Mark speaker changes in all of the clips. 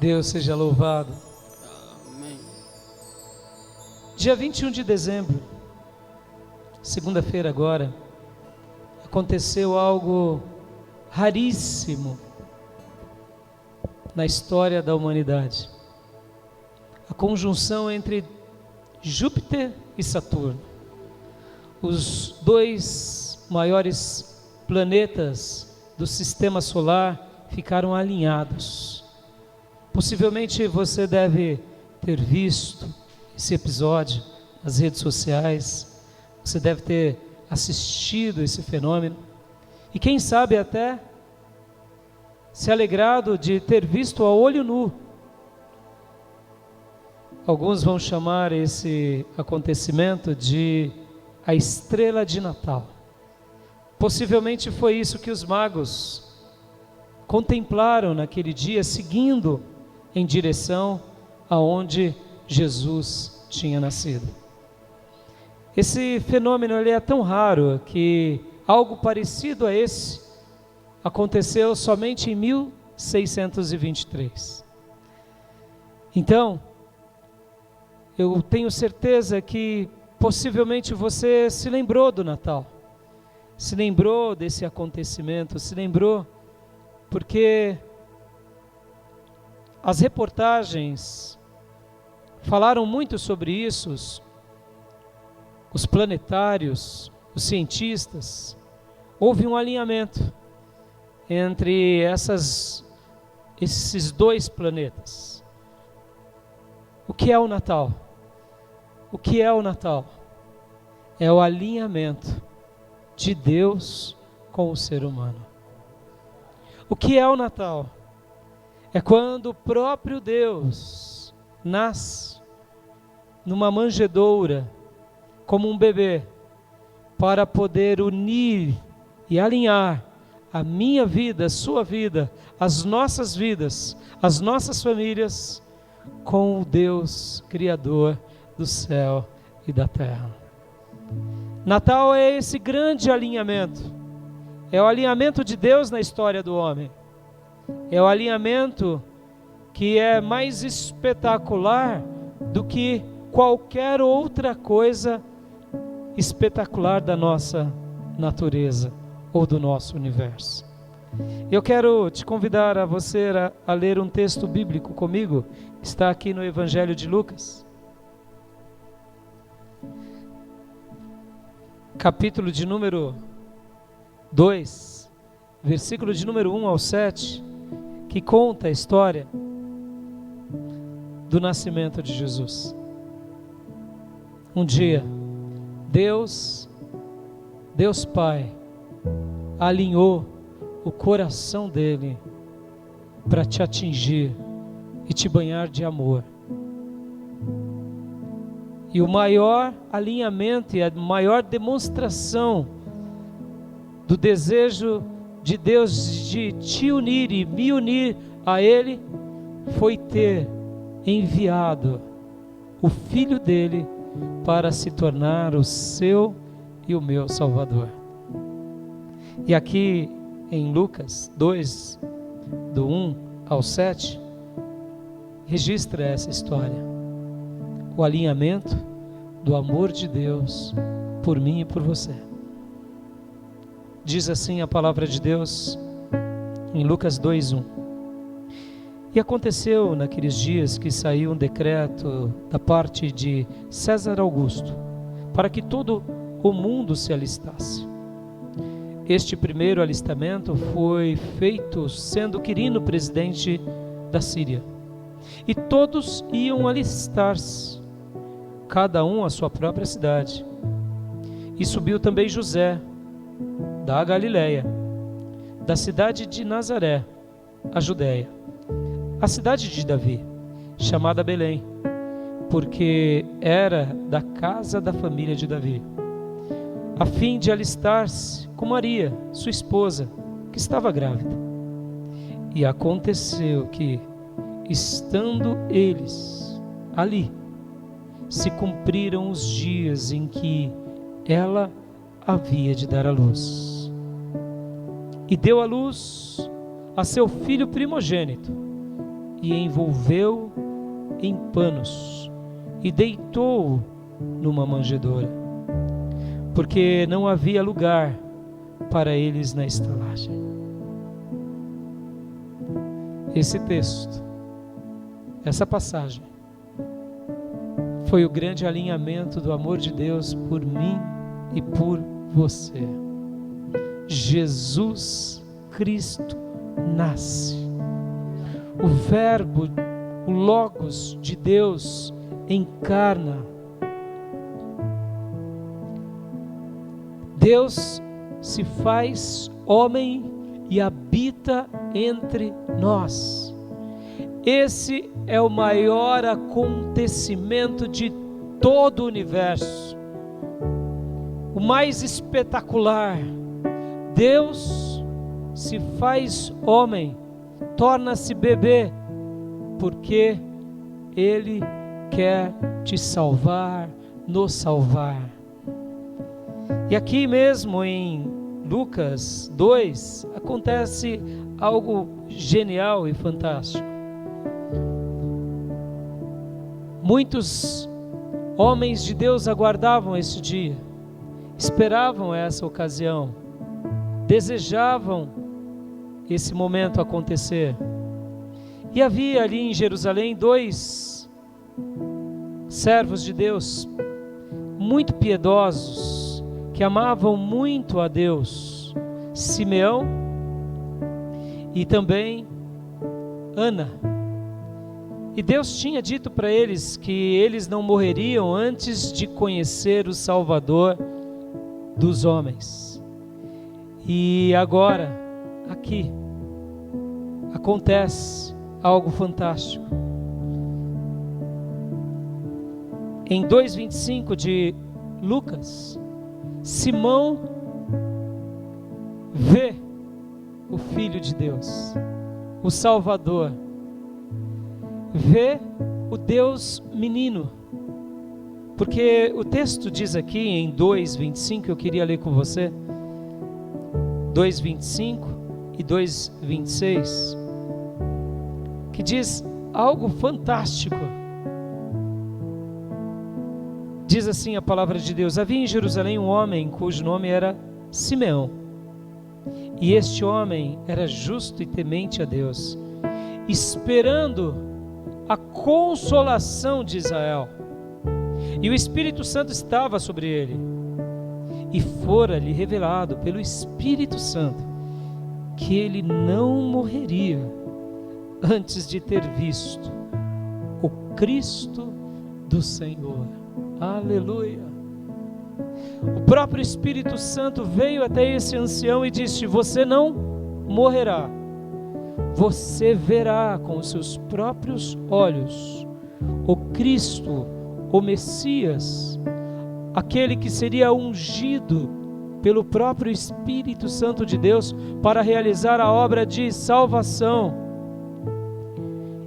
Speaker 1: Deus seja louvado.
Speaker 2: Amém.
Speaker 1: Dia 21 de dezembro, segunda-feira agora, aconteceu algo raríssimo na história da humanidade. A conjunção entre Júpiter e Saturno, os dois maiores planetas do sistema solar, ficaram alinhados. Possivelmente você deve ter visto esse episódio nas redes sociais, você deve ter assistido esse fenômeno e quem sabe até se alegrado de ter visto a olho nu. Alguns vão chamar esse acontecimento de a estrela de Natal. Possivelmente foi isso que os magos contemplaram naquele dia, seguindo em direção aonde Jesus tinha nascido. Esse fenômeno ele é tão raro que algo parecido a esse aconteceu somente em 1623. Então, eu tenho certeza que possivelmente você se lembrou do Natal, se lembrou desse acontecimento, se lembrou porque as reportagens falaram muito sobre isso, os planetários, os cientistas, houve um alinhamento entre esses dois planetas. O que é o Natal? O que é o Natal? É o alinhamento de Deus com o ser humano. O que é o Natal? É quando o próprio Deus nasce numa manjedoura, como um bebê, para poder unir e alinhar a minha vida, a sua vida, as nossas vidas, as nossas famílias, com o Deus Criador do céu e da terra. Natal é esse grande alinhamento, é o alinhamento de Deus na história do homem. É o alinhamento que é mais espetacular do que qualquer outra coisa espetacular da nossa natureza ou do nosso universo. Eu quero te convidar a você a ler um texto bíblico comigo, está aqui no Evangelho de Lucas, capítulo de número 2, versículo de número 1 ao 7, que conta a história do nascimento de Jesus. Um dia, Deus Pai alinhou o coração dele para te atingir e te banhar de amor. E o maior alinhamento e a maior demonstração do desejo de Deus de te unir e me unir a Ele foi ter enviado o Filho dele para se tornar o seu e o meu Salvador. E aqui em Lucas 2, do 1 ao 7, registra essa história, o alinhamento do amor de Deus por mim e por você. Diz assim a palavra de Deus em Lucas 2:1. E aconteceu naqueles dias que saiu um decreto da parte de César Augusto, para que todo o mundo se alistasse. Este primeiro alistamento foi feito sendo Quirino presidente da Síria. E todos iam alistar-se, cada um à sua própria cidade. E subiu também José, da Galileia, da cidade de Nazaré, a Judéia, a cidade de Davi, chamada Belém, porque era da casa da família de Davi, a fim de alistar-se com Maria, sua esposa, que estava grávida. E aconteceu que, estando eles ali, se cumpriram os dias em que ela havia de dar à luz. E deu à luz a seu filho primogênito, e envolveu em panos e deitou-o numa manjedoura, porque não havia lugar para eles na estalagem. Esse texto, essa passagem, foi o grande alinhamento do amor de Deus por mim e por você. Jesus Cristo nasce. O Verbo, o Logos de Deus encarna. Deus se faz homem e habita entre nós. Esse é o maior acontecimento de todo o universo, o mais espetacular. Deus se faz homem, torna-se bebê, porque Ele quer te salvar, nos salvar. E aqui mesmo em Lucas 2, acontece algo genial e fantástico. Muitos homens de Deus aguardavam esse dia, esperavam essa ocasião, desejavam esse momento acontecer. E havia ali em Jerusalém 2 servos de Deus, muito piedosos, que amavam muito a Deus, Simeão e também Ana. E Deus tinha dito para eles que eles não morreriam antes de conhecer o Salvador dos homens. E agora, aqui, acontece algo fantástico. Em 2:25 de Lucas, Simão vê o Filho de Deus, o Salvador, vê o Deus menino, porque o texto diz aqui em 2:25, eu queria ler com você, 2:25 e 2:26, que diz algo fantástico. Diz assim a palavra de Deus: havia em Jerusalém um homem cujo nome era Simeão, e este homem era justo e temente a Deus, esperando a consolação de Israel, e o Espírito Santo estava sobre ele, e fora-lhe revelado pelo Espírito Santo que ele não morreria antes de ter visto o Cristo do Senhor. Aleluia! O próprio Espírito Santo veio até esse ancião e disse: você não morrerá, você verá com os seus próprios olhos o Cristo, o Messias, aquele que seria ungido pelo próprio Espírito Santo de Deus para realizar a obra de salvação.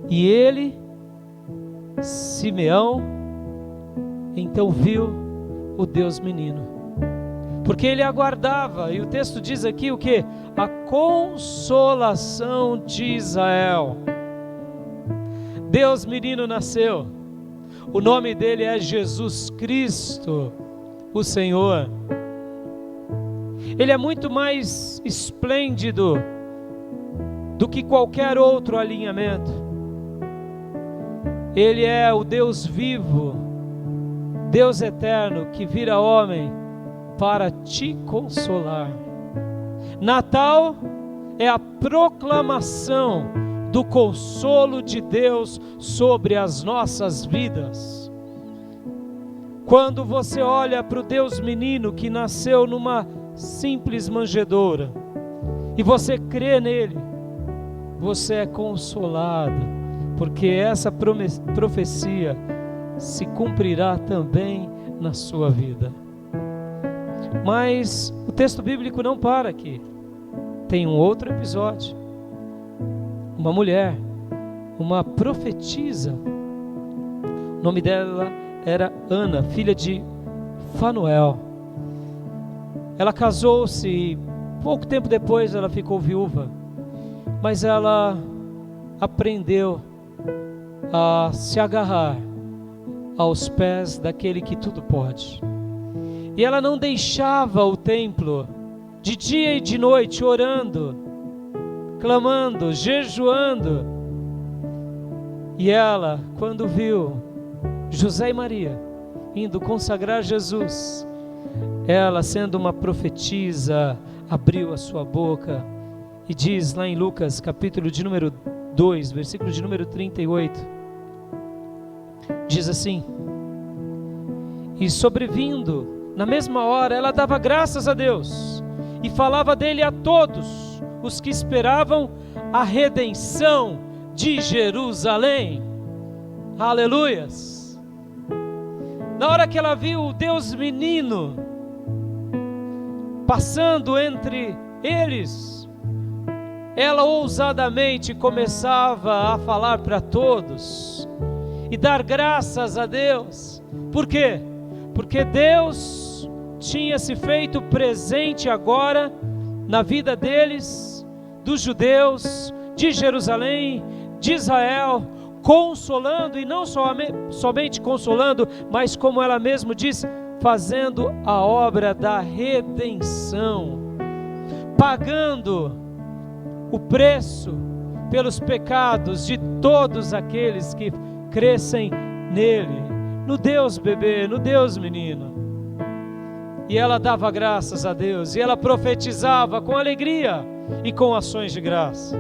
Speaker 1: E ele, Simeão, então viu o Deus menino, porque ele aguardava, e o texto diz aqui o que? A consolação de Israel. Deus menino nasceu, o nome dele é Jesus Cristo, o Senhor. Ele é muito mais esplêndido do que qualquer outro alinhamento. Ele é o Deus vivo, Deus eterno, que vira homem para te consolar. Natal é a proclamação do consolo de Deus sobre as nossas vidas. Quando você olha para o Deus menino que nasceu numa simples manjedoura e você crê nele, você é consolado, porque essa profecia se cumprirá também na sua vida. Mas o texto bíblico não para aqui. Tem um outro episódio. Uma mulher, uma profetisa, o nome dela era Ana, filha de Fanuel. Ela casou-se e pouco tempo depois ela ficou viúva, mas ela aprendeu a se agarrar aos pés daquele que tudo pode. E ela não deixava o templo de dia e de noite, orando, clamando, jejuando. E ela, quando viu José e Maria indo consagrar Jesus, ela, sendo uma profetisa, abriu a sua boca e diz lá em Lucas, capítulo de número 2, versículo de número 38, diz assim: e sobrevindo, na mesma hora, ela dava graças a Deus e falava dele a todos os que esperavam a redenção de Jerusalém. Aleluias! Na hora que ela viu o Deus menino passando entre eles, ela ousadamente começava a falar para todos e dar graças a Deus. Por quê? Porque Deus tinha se feito presente agora na vida deles, dos judeus, de Jerusalém, de Israel, consolando, e não somente consolando, mas como ela mesma diz, fazendo a obra da redenção, pagando o preço pelos pecados de todos aqueles que crescem nele, no Deus bebê, no Deus menino. E ela dava graças a Deus, e ela profetizava com alegria e com ações de graça.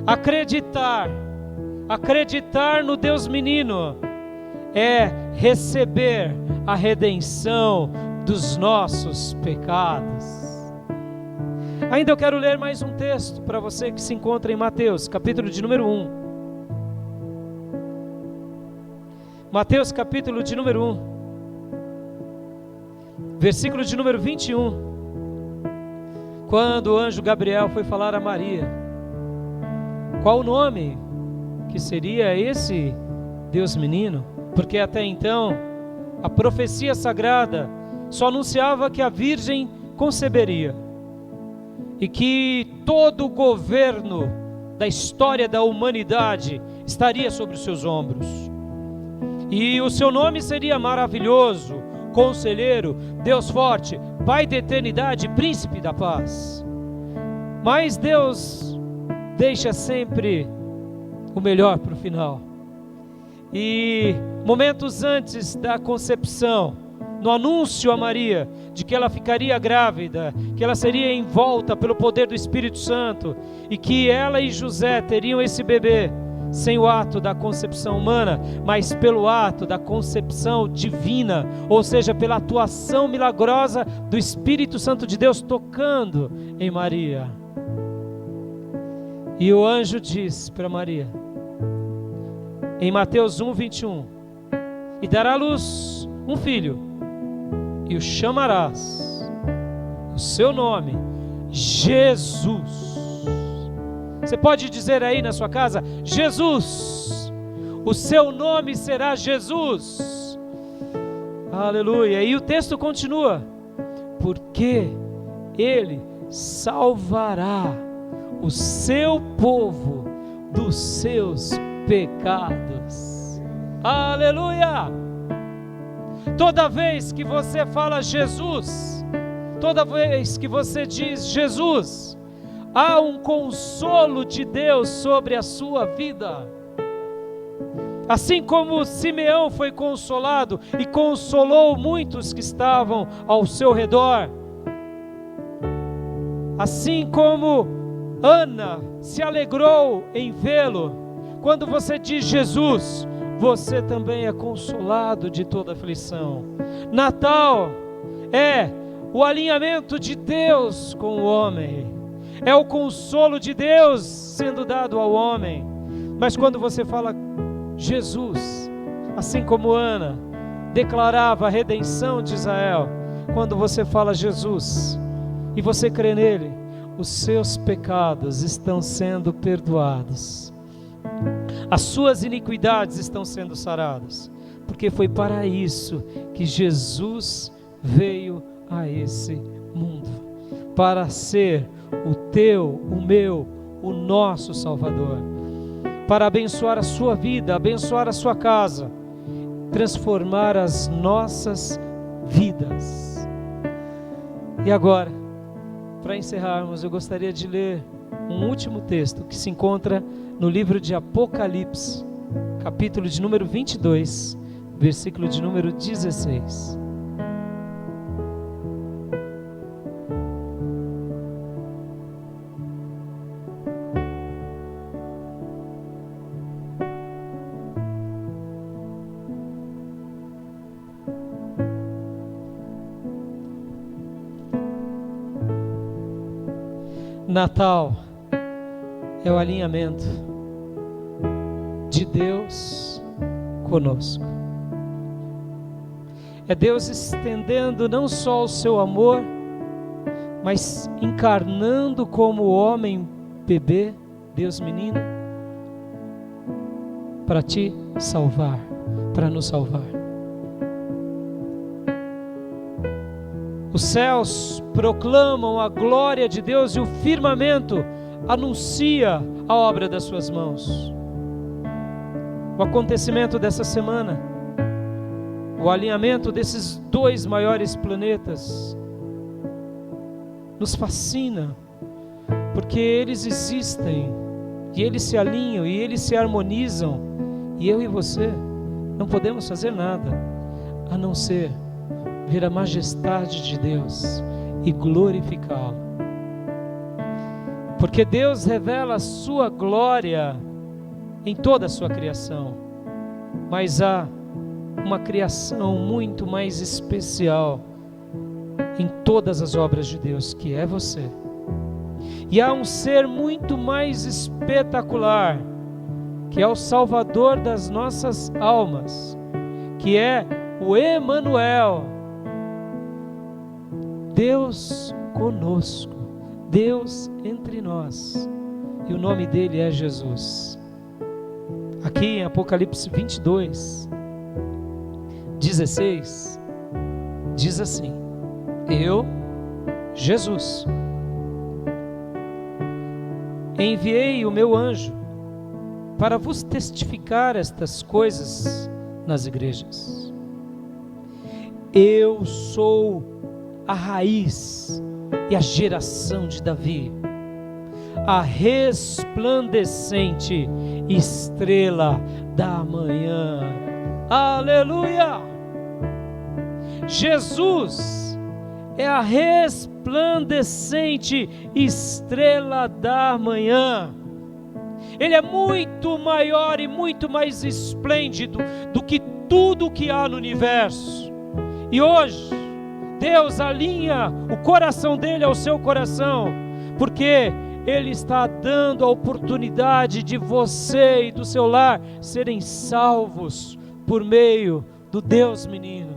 Speaker 1: Acreditar no Deus menino é receber a redenção dos nossos pecados. Ainda eu quero ler mais um texto para você que se encontra em Mateus, capítulo de número 1. Mateus, capítulo de número 1, versículo de número 21. Quando o anjo Gabriel foi falar a Maria, qual o nome que seria esse Deus menino? Porque até então a profecia sagrada só anunciava que a virgem conceberia e que todo o governo da história da humanidade estaria sobre os seus ombros. E o seu nome seria maravilhoso, Conselheiro, Deus forte, Pai da eternidade, Príncipe da paz. Mas Deus deixa sempre o melhor para o final. E momentos antes da concepção, no anúncio a Maria de que ela ficaria grávida, que ela seria envolta pelo poder do Espírito Santo e que ela e José teriam esse bebê sem o ato da concepção humana, mas pelo ato da concepção divina, ou seja, pela atuação milagrosa do Espírito Santo de Deus tocando em Maria. E o anjo diz para Maria, em Mateus 1, 21, e dará à luz um filho, e o chamarás, o seu nome, Jesus. Você pode dizer aí na sua casa, Jesus, o seu nome será Jesus. Aleluia. E o texto continua, porque ele salvará o seu povo dos seus pecados. Aleluia. Toda vez que você fala Jesus, toda vez que você diz Jesus, há um consolo de Deus sobre a sua vida. Assim como Simeão foi consolado e consolou muitos que estavam ao seu redor, assim como Ana se alegrou em vê-lo, quando você diz Jesus, você também é consolado de toda aflição. Natal é o alinhamento de Deus com o homem, é o consolo de Deus sendo dado ao homem. Mas quando você fala Jesus, assim como Ana declarava a redenção de Israel, quando você fala Jesus e você crê nele, os seus pecados estão sendo perdoados, as suas iniquidades estão sendo saradas, porque foi para isso que Jesus veio a esse mundo, para ser o teu, o meu, o nosso Salvador. para abençoar a sua vida, abençoar a sua casa, transformar as nossas vidas. E agora, para encerrarmos, eu gostaria de ler um último texto que se encontra no livro de Apocalipse, capítulo de número 22, versículo de número 16. Natal é o alinhamento de Deus conosco. É Deus estendendo não só o seu amor, mas encarnando como homem bebê, Deus menino, para te salvar, para nos salvar. Os céus proclamam a glória de Deus e o firmamento anuncia a obra das suas mãos. O acontecimento dessa semana, o alinhamento desses dois maiores planetas, nos fascina, porque eles existem, e eles se alinham, e eles se harmonizam, e eu e você não podemos fazer nada, a não ser ver a majestade de Deus e glorificá-lo. Porque Deus revela a sua glória em toda a sua criação, mas há uma criação muito mais especial em todas as obras de Deus, que é você. E há um ser muito mais espetacular, que é o Salvador das nossas almas, que é o Emanuel, Deus conosco, Deus entre nós, e o nome dele é Jesus. Aqui em Apocalipse 22, 16, diz assim: eu, Jesus, enviei o meu anjo para vos testificar estas coisas nas igrejas. Eu sou a raiz e a geração de Davi, a resplandecente estrela da manhã. Aleluia! Jesus é a resplandecente estrela da manhã. Ele é muito maior e muito mais esplêndido do que tudo que há no universo. E hoje Deus alinha o coração dele ao seu coração, porque Ele está dando a oportunidade de você e do seu lar serem salvos por meio do Deus menino.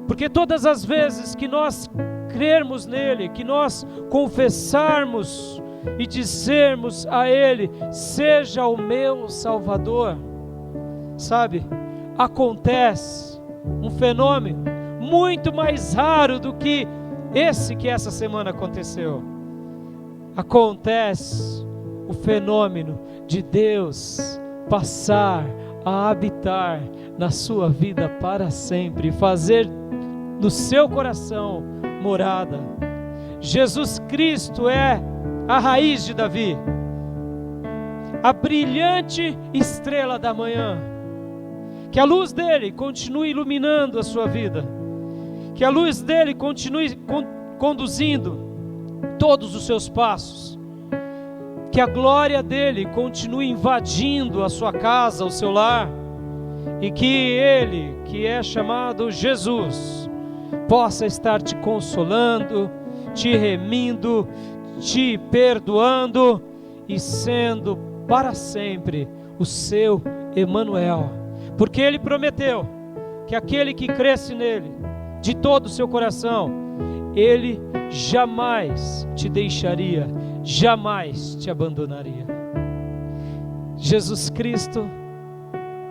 Speaker 1: Porque todas as vezes que nós crermos nele, que nós confessarmos e dizermos a Ele: seja o meu Salvador, sabe, acontece um fenômeno muito mais raro do que esse que essa semana aconteceu. Acontece o fenômeno de Deus passar a habitar na sua vida para sempre, fazer no seu coração morada. Jesus Cristo é a raiz de Davi, a brilhante estrela da manhã. Que a luz dele continue iluminando a sua vida, que a luz dele continue conduzindo todos os seus passos, que a glória dele continue invadindo a sua casa, o seu lar, e que ele, que é chamado Jesus, possa estar te consolando, te remindo, te perdoando e sendo para sempre o seu Emanuel, porque ele prometeu que aquele que cresce nele de todo o seu coração, ele jamais te deixaria, jamais te abandonaria. Jesus Cristo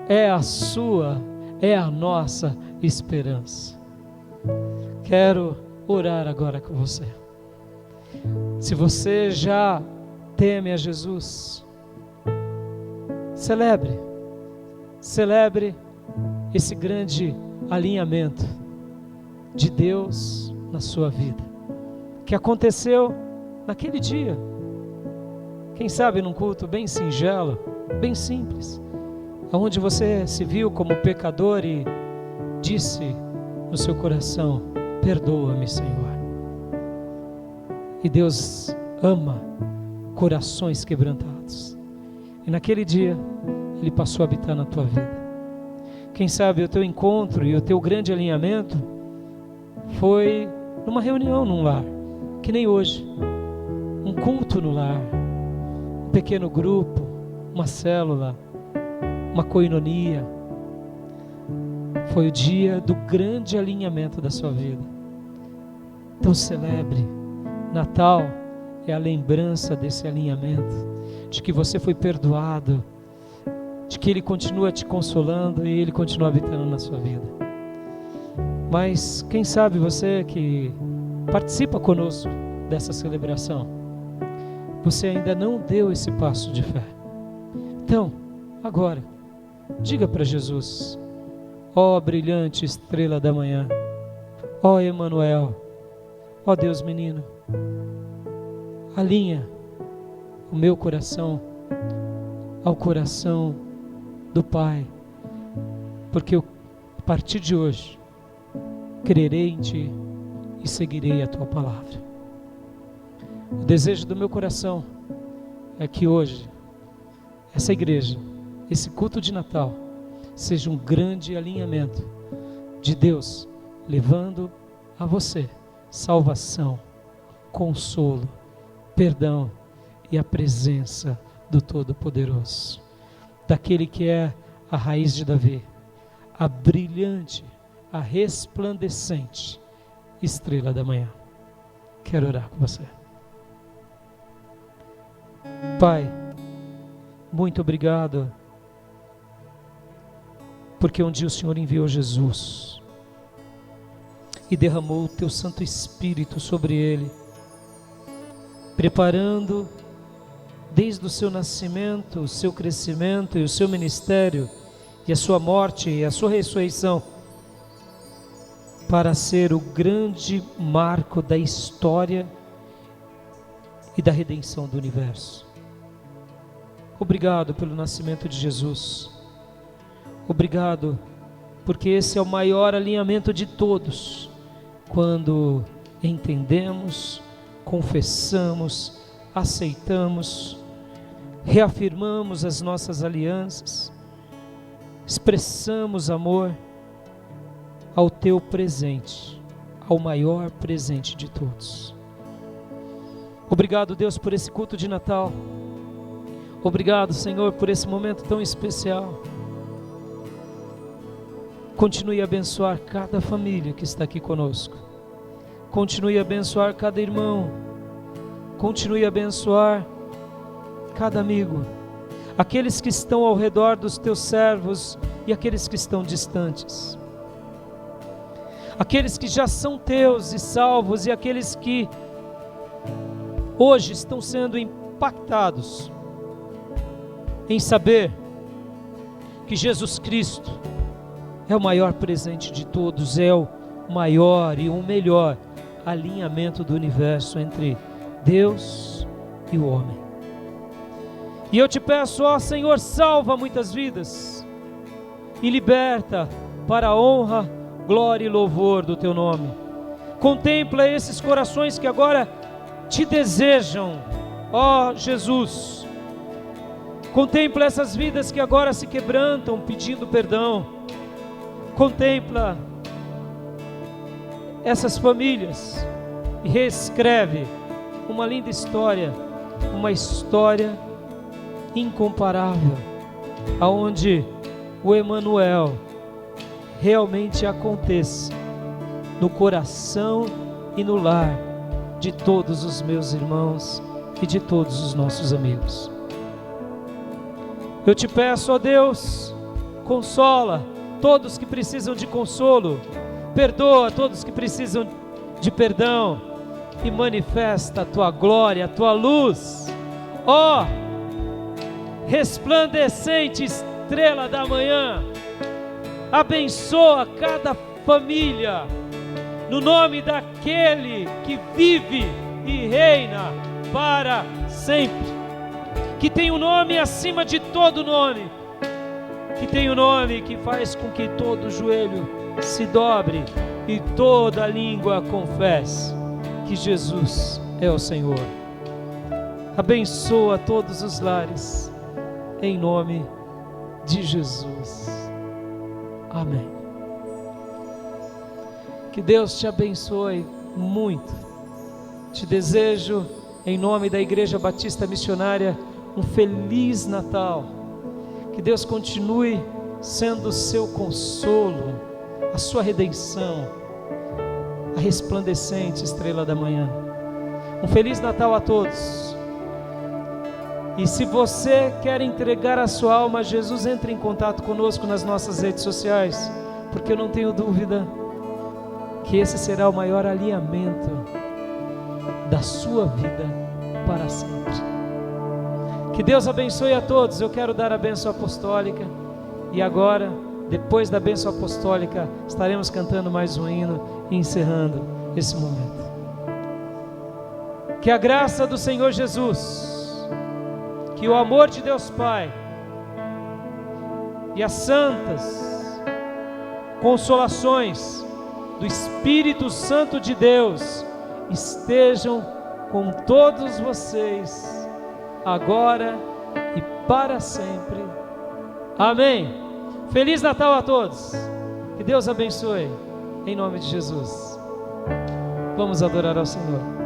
Speaker 1: é a sua, é a nossa esperança. Quero orar agora com você. Se você já teme a Jesus, Celebre esse grande alinhamento de Deus na sua vida, que aconteceu naquele dia. Quem sabe num culto bem singelo, bem simples, onde você se viu como pecador e disse no seu coração: perdoa-me, Senhor. E Deus ama corações quebrantados. E naquele dia Ele passou a habitar na tua vida. Quem sabe o teu encontro e o teu grande alinhamento foi numa reunião num lar, que nem hoje, um culto no lar, um pequeno grupo, uma célula, uma koinonia. Foi o dia do grande alinhamento da sua vida. Então celebre. Natal é a lembrança desse alinhamento, de que você foi perdoado, de que Ele continua te consolando e Ele continua habitando na sua vida. Mas quem sabe você que participa conosco dessa celebração, você ainda não deu esse passo de fé. Então, agora, diga para Jesus: ó brilhante estrela da manhã, ó Emanuel, ó Deus menino, alinha o meu coração ao coração do Pai, porque eu, a partir de hoje, crerei em Ti e seguirei a Tua palavra. O desejo do meu coração é que hoje, essa igreja, esse culto de Natal, seja um grande alinhamento de Deus, levando a você salvação, consolo, perdão e a presença do Todo-Poderoso, daquele que é a raiz de Davi, a brilhante, a resplandecente estrela da manhã. Quero orar com você. Pai, muito obrigado, porque um dia o Senhor enviou Jesus e derramou o Teu Santo Espírito sobre Ele, preparando desde o seu nascimento, o seu crescimento e o seu ministério, e a sua morte e a sua ressurreição, para ser o grande marco da história e da redenção do universo. Obrigado pelo nascimento de Jesus. Obrigado, porque esse é o maior alinhamento de todos, quando entendemos, confessamos, aceitamos, reafirmamos as nossas alianças, expressamos amor ao Teu presente, ao maior presente de todos. Obrigado, Deus, por esse culto de Natal. Obrigado, Senhor, por esse momento tão especial. Continue a abençoar cada família que está aqui conosco. Continue a abençoar cada irmão. Continue a abençoar cada amigo. Aqueles que estão ao redor dos Teus servos e aqueles que estão distantes. Aqueles que já são Teus e salvos e aqueles que hoje estão sendo impactados em saber que Jesus Cristo é o maior presente de todos, é o maior e o melhor alinhamento do universo entre Deus e o homem. E eu te peço, ó Senhor, salva muitas vidas e liberta para a honra, glória e louvor do Teu nome. Contempla esses corações que agora Te desejam, ó Jesus. Contempla essas vidas que agora se quebrantam pedindo perdão. Contempla essas famílias e reescreve uma linda história, uma história incomparável, aonde o Emanuel realmente aconteça no coração e no lar de todos os meus irmãos e de todos os nossos amigos. Eu te peço, ó Deus, consola todos que precisam de consolo, perdoa todos que precisam de perdão e manifesta a Tua glória, a Tua luz, ó, resplandecente estrela da manhã, abençoa cada família, no nome daquele que vive e reina para sempre, que tem um nome acima de todo nome, que tem um nome que faz com que todo joelho se dobre e toda língua confesse que Jesus é o Senhor. Abençoa todos os lares, em nome de Jesus. Amém. Que Deus te abençoe muito. Te desejo, em nome da Igreja Batista Missionária, um feliz Natal. Que Deus continue sendo o seu consolo, a sua redenção, a resplandecente estrela da manhã. Um feliz Natal a todos. E se você quer entregar a sua alma a Jesus, entre em contato conosco nas nossas redes sociais, porque eu não tenho dúvida que esse será o maior alinhamento da sua vida para sempre. Que Deus abençoe a todos. Eu quero dar a bênção apostólica, e agora, depois da bênção apostólica, estaremos cantando mais um hino e encerrando esse momento. Que a graça do Senhor Jesus, que o amor de Deus Pai e as santas consolações do Espírito Santo de Deus estejam com todos vocês, agora e para sempre. Amém. Feliz Natal a todos. Que Deus abençoe, em nome de Jesus. Vamos adorar ao Senhor.